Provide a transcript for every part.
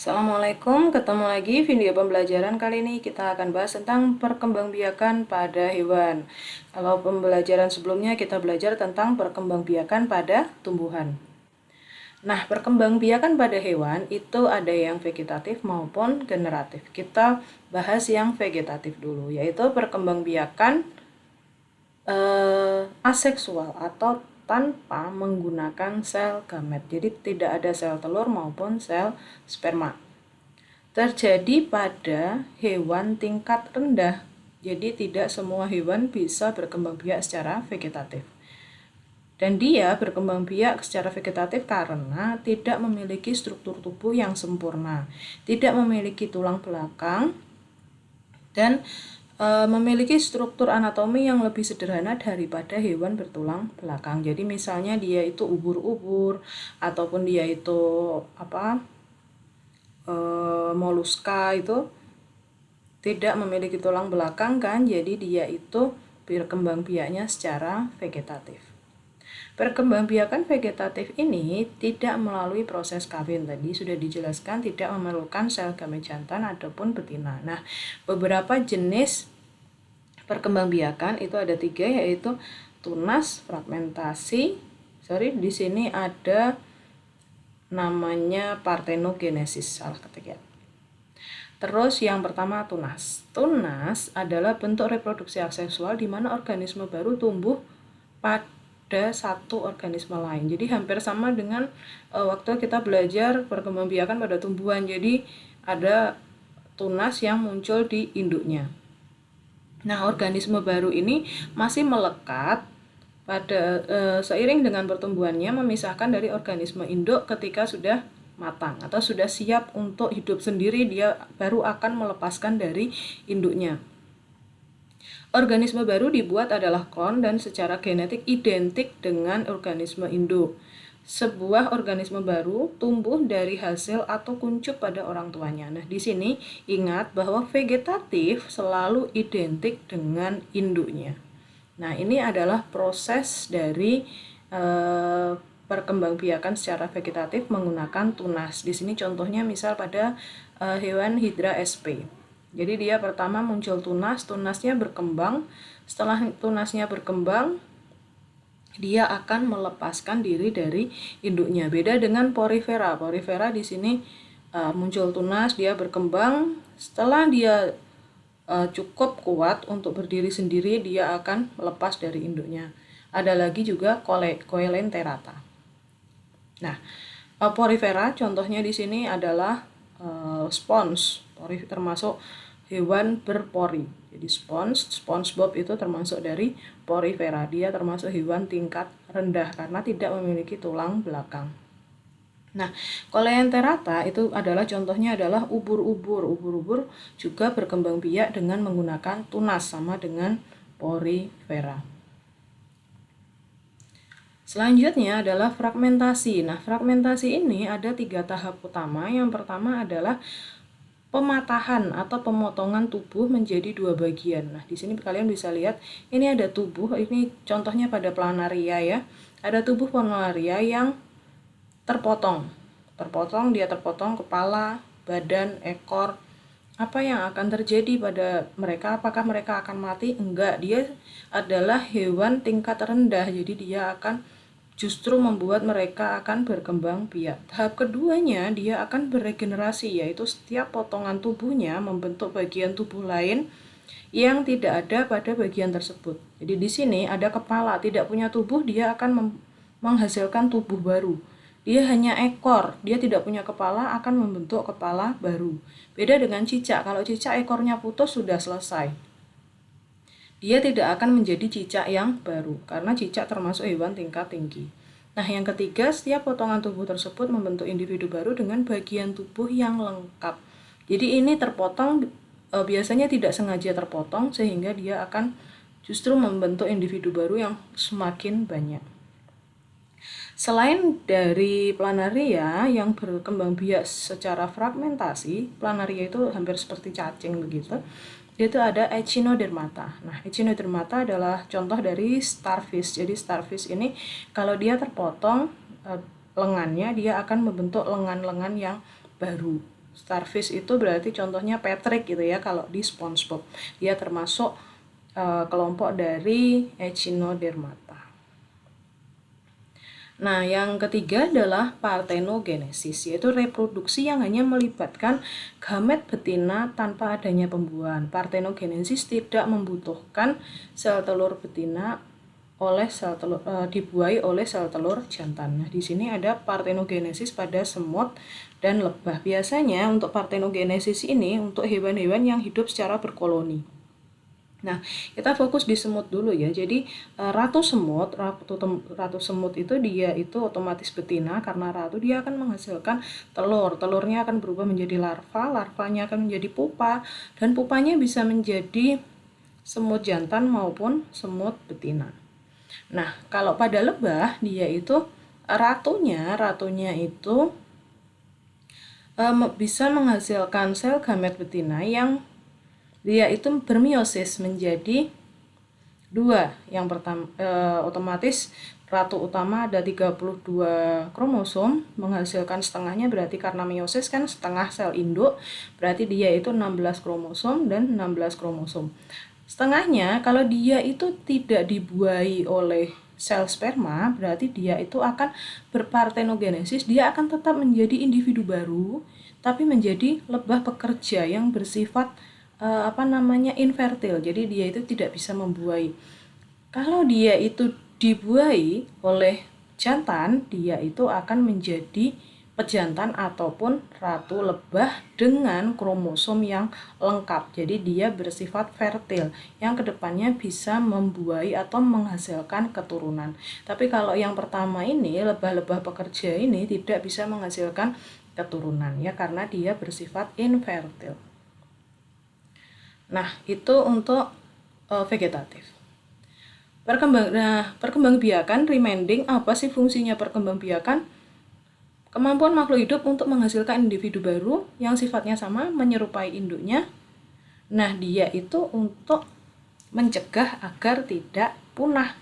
Assalamualaikum, ketemu lagi video pembelajaran. Kali ini kita akan bahas tentang perkembangbiakan pada hewan. Kalau pembelajaran sebelumnya kita belajar tentang perkembangbiakan pada tumbuhan. Nah, perkembangbiakan pada hewan itu ada yang vegetatif maupun generatif. Kita bahas yang vegetatif dulu, yaitu perkembangbiakan aseksual atau tanpa menggunakan sel gamet. Jadi tidak ada sel telur maupun sel sperma. Terjadi pada hewan tingkat rendah. Jadi tidak semua hewan bisa berkembang biak secara vegetatif. Dan dia berkembang biak secara vegetatif karena tidak memiliki struktur tubuh yang sempurna, tidak memiliki tulang belakang, dan memiliki struktur anatomi yang lebih sederhana daripada hewan bertulang belakang. Jadi misalnya dia itu ubur-ubur ataupun dia itu moluska itu tidak memiliki tulang belakang kan, jadi dia itu berkembang biaknya secara vegetatif. Perkembangbiakan vegetatif ini tidak melalui proses kawin, tadi sudah dijelaskan tidak memerlukan sel gamet jantan ataupun betina. Nah, beberapa jenis perkembangbiakan itu ada 3, yaitu tunas, fragmentasi, di sini ada namanya partenogenesis, salah ketik ya. Terus yang pertama tunas. Tunas adalah bentuk reproduksi aseksual di mana organisme baru tumbuh pada satu organisme lain. Jadi hampir sama dengan waktu kita belajar perkembangbiakan pada tumbuhan. Jadi ada tunas yang muncul di induknya. Nah, organisme baru ini masih melekat pada seiring dengan pertumbuhannya memisahkan dari organisme induk ketika sudah matang atau sudah siap untuk hidup sendiri, dia baru akan melepaskan dari induknya. Organisme baru dibuat adalah klon dan secara genetik identik dengan organisme induk. Sebuah organisme baru tumbuh dari hasil atau kuncup pada orang tuanya. Nah, di sini ingat bahwa vegetatif selalu identik dengan induknya. Nah, ini adalah proses dari perkembangbiakan secara vegetatif menggunakan tunas. Di sini contohnya misal pada hewan Hydra sp. Jadi dia pertama muncul tunas, tunasnya berkembang. Setelah tunasnya berkembang, dia akan melepaskan diri dari induknya. Beda dengan porifera. Porifera di sini muncul tunas, dia berkembang. Setelah dia cukup kuat untuk berdiri sendiri, dia akan melepas dari induknya. Ada lagi juga Coelenterata. Nah, porifera contohnya di sini adalah spons, termasuk hewan berpori. Jadi SpongeBob itu termasuk dari porifera. Dia termasuk hewan tingkat rendah karena tidak memiliki tulang belakang. Nah, Coelenterata itu adalah contohnya adalah ubur-ubur. Ubur-ubur juga berkembang biak dengan menggunakan tunas sama dengan porifera. Selanjutnya adalah fragmentasi. Nah, fragmentasi ini ada 3 tahap utama. Yang pertama adalah pematahan atau pemotongan tubuh menjadi 2 bagian. Nah, di sini kalian bisa lihat ini ada tubuh, ini contohnya pada planaria ya. Ada tubuh planaria yang terpotong. Dia terpotong kepala, badan, ekor. Apa yang akan terjadi pada mereka? Apakah mereka akan mati? Enggak, dia adalah hewan tingkat rendah. Jadi dia akan justru membuat mereka akan berkembang biak. Tahap keduanya dia akan beregenerasi, yaitu setiap potongan tubuhnya membentuk bagian tubuh lain yang tidak ada pada bagian tersebut. Jadi di sini ada kepala, tidak punya tubuh, dia akan menghasilkan tubuh baru. Dia hanya ekor, dia tidak punya kepala, akan membentuk kepala baru. Beda dengan cicak, kalau cicak ekornya putus sudah selesai. Dia tidak akan menjadi cicak yang baru, karena cicak termasuk hewan tingkat tinggi. Nah, yang ketiga, setiap potongan tubuh tersebut membentuk individu baru dengan bagian tubuh yang lengkap. Jadi ini terpotong, biasanya tidak sengaja terpotong, sehingga dia akan justru membentuk individu baru yang semakin banyak. Selain dari planaria yang berkembang biak secara fragmentasi, planaria itu hampir seperti cacing begitu, itu ada Echinodermata. Nah, Echinodermata adalah contoh dari starfish. Jadi starfish ini kalau dia terpotong lengannya, dia akan membentuk lengan-lengan yang baru Starfish itu berarti contohnya Patrick gitu ya kalau di SpongeBob. Dia termasuk kelompok dari Echinodermata. Nah, yang ketiga adalah parthenogenesis, yaitu reproduksi yang hanya melibatkan gamet betina tanpa adanya pembuahan. Parthenogenesis tidak membutuhkan sel telur betina dibuahi oleh sel telur jantan. Nah, di sini ada parthenogenesis pada semut dan lebah. Biasanya untuk parthenogenesis ini untuk hewan-hewan yang hidup secara berkoloni. Nah, kita fokus di semut dulu ya. Jadi ratu semut itu dia itu otomatis betina karena ratu dia akan menghasilkan telur. Telurnya akan berubah menjadi larva, larvanya akan menjadi pupa dan pupanya bisa menjadi semut jantan maupun semut betina. Nah, kalau pada lebah dia itu ratunya itu bisa menghasilkan sel gamet betina yang dia itu bermeiosis menjadi 2. Yang pertama otomatis ratu utama ada 32 kromosom, menghasilkan setengahnya berarti karena meiosis kan setengah sel induk, berarti dia itu 16 kromosom dan 16 kromosom. Setengahnya kalau dia itu tidak dibuahi oleh sel sperma, berarti dia itu akan berparthenogenesis, dia akan tetap menjadi individu baru tapi menjadi lebah pekerja yang bersifat infertil. Jadi dia itu tidak bisa membuahi. Kalau dia itu dibuahi oleh jantan, dia itu akan menjadi pejantan ataupun ratu lebah dengan kromosom yang lengkap. Jadi dia bersifat fertil yang kedepannya bisa membuahi atau menghasilkan keturunan. Tapi kalau yang pertama ini, lebah-lebah pekerja ini tidak bisa menghasilkan keturunan ya karena dia bersifat infertil. Nah, itu untuk vegetatif. Perkembangbiakan, remaining, apa sih fungsinya perkembangbiakan? Kemampuan makhluk hidup untuk menghasilkan individu baru yang sifatnya sama, menyerupai induknya. Nah, dia itu untuk mencegah agar tidak punah.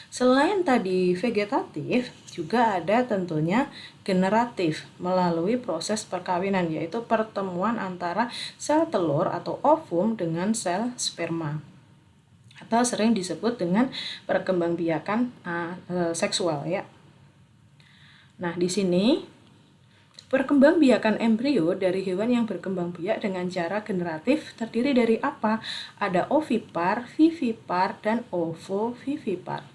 Selain tadi vegetatif, juga ada tentunya generatif melalui proses perkawinan, yaitu pertemuan antara sel telur atau ovum dengan sel sperma, atau sering disebut dengan perkembangbiakan seksual ya. Nah, di sini perkembangbiakan embrio dari hewan yang berkembang biak dengan cara generatif terdiri dari apa? Ada ovipar, vivipar, dan ovovivipar.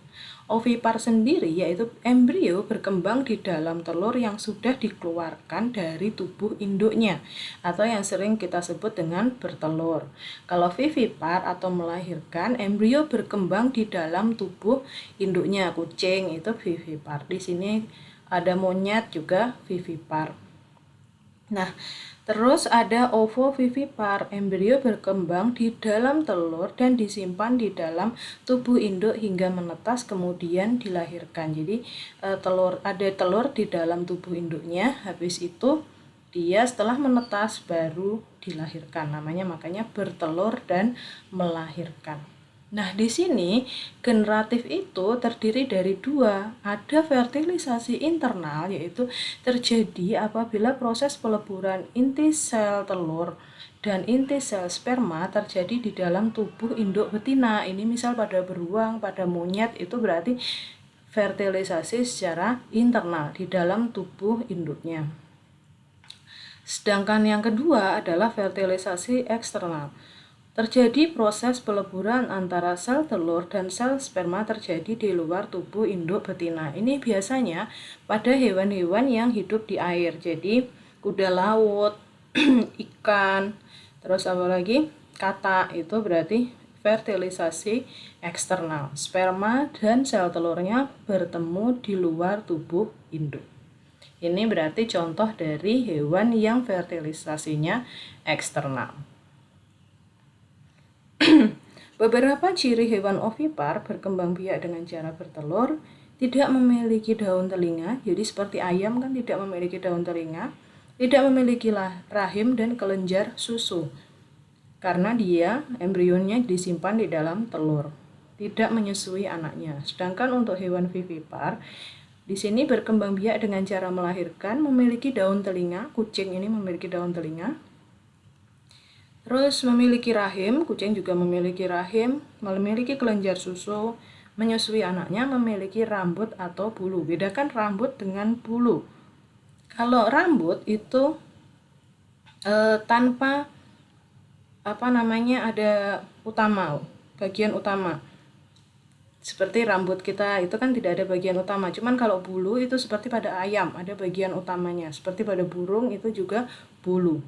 Ovipar sendiri yaitu embrio berkembang di dalam telur yang sudah dikeluarkan dari tubuh induknya atau yang sering kita sebut dengan bertelur. Kalau vivipar atau melahirkan, embrio berkembang di dalam tubuh induknya. Kucing itu vivipar. Di sini ada monyet juga vivipar. Nah, terus ada ovovivipar, embrio berkembang di dalam telur dan disimpan di dalam tubuh induk hingga menetas kemudian dilahirkan. Jadi ada telur di dalam tubuh induknya, habis itu dia setelah menetas baru dilahirkan. Makanya bertelur dan melahirkan. Nah, di sini generatif itu terdiri dari 2. Ada fertilisasi internal, yaitu terjadi apabila proses peleburan inti sel telur dan inti sel sperma terjadi di dalam tubuh induk betina. Ini misal pada beruang, pada monyet, itu berarti fertilisasi secara internal di dalam tubuh induknya. Sedangkan yang kedua adalah fertilisasi eksternal. Terjadi proses peleburan antara sel telur dan sel sperma terjadi di luar tubuh induk betina. Ini biasanya pada hewan-hewan yang hidup di air. Jadi kuda laut, ikan, terus apa lagi? Katak, itu berarti fertilisasi eksternal. Sperma dan sel telurnya bertemu di luar tubuh induk. Ini berarti contoh dari hewan yang fertilisasinya eksternal. Beberapa ciri hewan ovipar berkembang biak dengan cara bertelur, tidak memiliki daun telinga, jadi seperti ayam kan tidak memiliki daun telinga, tidak memiliki rahim dan kelenjar susu, karena dia embrionya disimpan di dalam telur, tidak menyusui anaknya. Sedangkan untuk hewan vivipar, Di sini berkembang biak dengan cara melahirkan, memiliki daun telinga, kucing ini memiliki daun telinga. Terus memiliki rahim, kucing juga memiliki rahim, memiliki kelenjar susu, menyusui anaknya, memiliki rambut atau bulu. Bedakan rambut dengan bulu. Kalau rambut itu tanpa ada bagian utama. Seperti rambut kita itu kan tidak ada bagian utama. Cuman kalau bulu itu seperti pada ayam, ada bagian utamanya. Seperti pada burung itu juga bulu.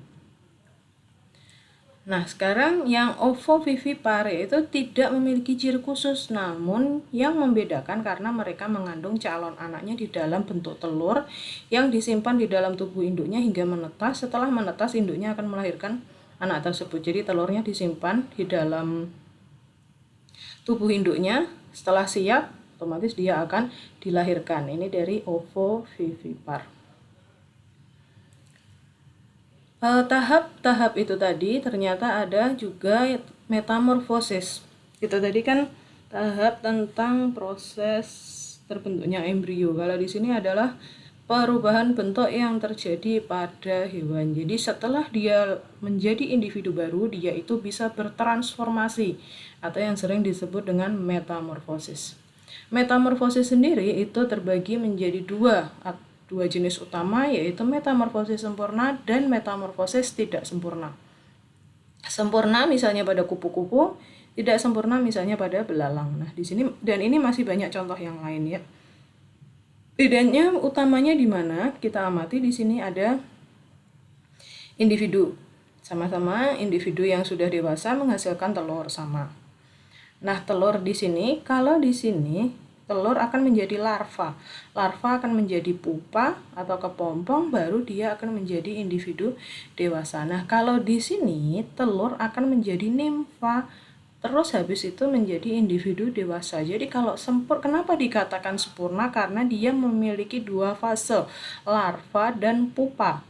Nah, sekarang yang ovovivipare itu tidak memiliki ciri khusus, namun yang membedakan karena mereka mengandung calon anaknya di dalam bentuk telur yang disimpan di dalam tubuh induknya hingga menetas. Setelah menetas, induknya akan melahirkan anak tersebut. Jadi telurnya disimpan di dalam tubuh induknya. Setelah siap, otomatis dia akan dilahirkan. Ini dari ovovivipar. Tahap-tahap itu tadi ternyata ada juga metamorfosis. Itu tadi kan tahap tentang proses terbentuknya embrio. Kalau di sini adalah perubahan bentuk yang terjadi pada hewan. Jadi setelah dia menjadi individu baru, dia itu bisa bertransformasi atau yang sering disebut dengan metamorfosis. Metamorfosis sendiri itu terbagi menjadi dua jenis utama, yaitu metamorfosis sempurna dan metamorfosis tidak sempurna. Sempurna misalnya pada kupu-kupu, tidak sempurna misalnya pada belalang. Nah, di sini dan ini masih banyak contoh yang lain ya. Bedanya utamanya di mana? Kita amati di sini ada individu. Sama-sama individu yang sudah dewasa menghasilkan telur sama. Nah, telur di sini, kalau di sini telur akan menjadi larva. Larva akan menjadi pupa atau kepompong, baru dia akan menjadi individu dewasa. Nah, kalau di sini telur akan menjadi nimfa, terus habis itu menjadi individu dewasa. Jadi kalau kenapa dikatakan sempurna? Karena dia memiliki dua fase, larva dan pupa,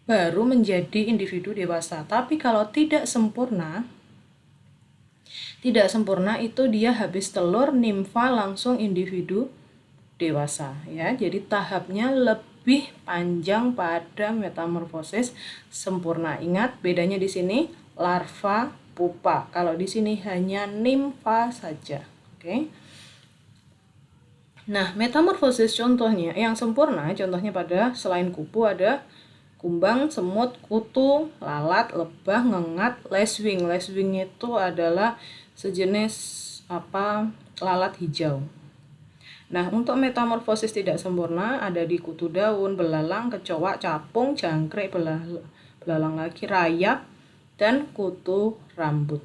baru menjadi individu dewasa. Tapi kalau tidak sempurna itu dia habis telur, nimfa, langsung individu dewasa ya. Jadi tahapnya lebih panjang pada metamorfosis sempurna. Ingat bedanya di sini larva, pupa. Kalau di sini hanya nimfa saja. Oke. Nah, metamorfosis contohnya yang sempurna, contohnya pada selain kupu ada kumbang, semut, kutu, lalat, lebah, ngengat, leswing. Leswing itu adalah sejenis lalat hijau. Nah, untuk metamorfosis tidak sempurna ada di kutu daun, belalang, kecoa, capung, jangkrik, belalang lagi, rayap, dan kutu rambut.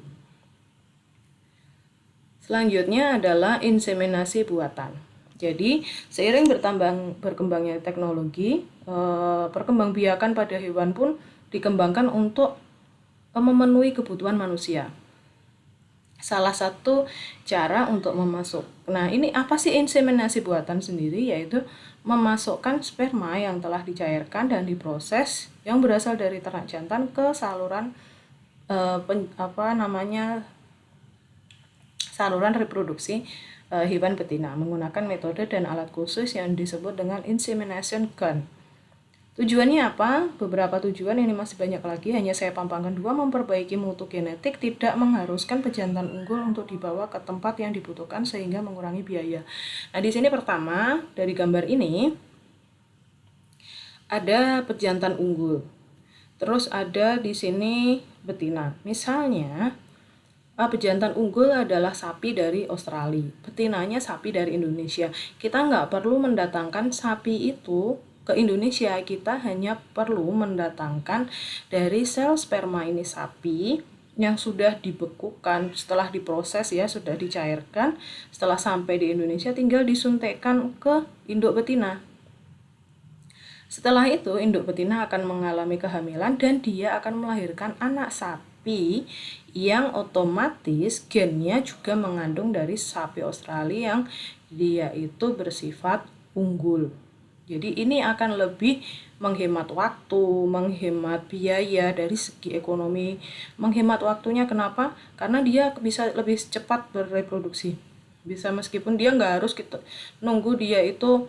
Selanjutnya adalah inseminasi buatan. Jadi, seiring berkembangnya teknologi, perkembangbiakan pada hewan pun dikembangkan untuk memenuhi kebutuhan manusia. Salah satu cara untuk nah ini apa sih inseminasi buatan sendiri? Yaitu memasukkan sperma yang telah dicairkan dan diproses yang berasal dari ternak jantan ke saluran saluran reproduksi hewan betina menggunakan metode dan alat khusus yang disebut dengan insemination gun. Tujuannya apa? Beberapa tujuan, ini masih banyak lagi, hanya saya pampangkan dua. Memperbaiki mutu genetik, tidak mengharuskan pejantan unggul untuk dibawa ke tempat yang dibutuhkan sehingga mengurangi biaya. Nah, di sini pertama dari gambar ini ada pejantan unggul. Terus ada di sini betina. Misalnya pejantan unggul adalah sapi dari Australia, betinanya sapi dari Indonesia. Kita nggak perlu mendatangkan sapi itu ke Indonesia, kita hanya perlu mendatangkan dari sel sperma ini sapi yang sudah dibekukan, setelah diproses ya, sudah dicairkan. Setelah sampai di Indonesia tinggal disuntikkan ke induk betina. Setelah itu induk betina akan mengalami kehamilan dan dia akan melahirkan anak sapi yang otomatis gennya juga mengandung dari sapi Australia yang dia itu bersifat unggul. Jadi ini akan lebih menghemat waktu, menghemat biaya dari segi ekonomi. Menghemat waktunya kenapa? Karena dia bisa lebih cepat bereproduksi. Bisa meskipun dia nggak harus nunggu dia itu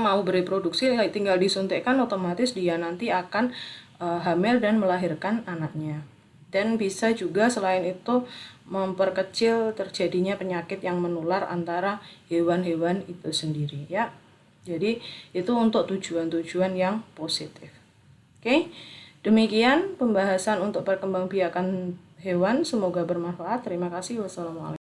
mau bereproduksi, tinggal disuntikkan, otomatis dia nanti akan hamil dan melahirkan anaknya. Dan bisa juga selain itu memperkecil terjadinya penyakit yang menular antara hewan-hewan itu sendiri ya. Jadi itu untuk tujuan-tujuan yang positif. Oke, demikian pembahasan untuk perkembangbiakan hewan, semoga bermanfaat. Terima kasih. Wassalamualaikum.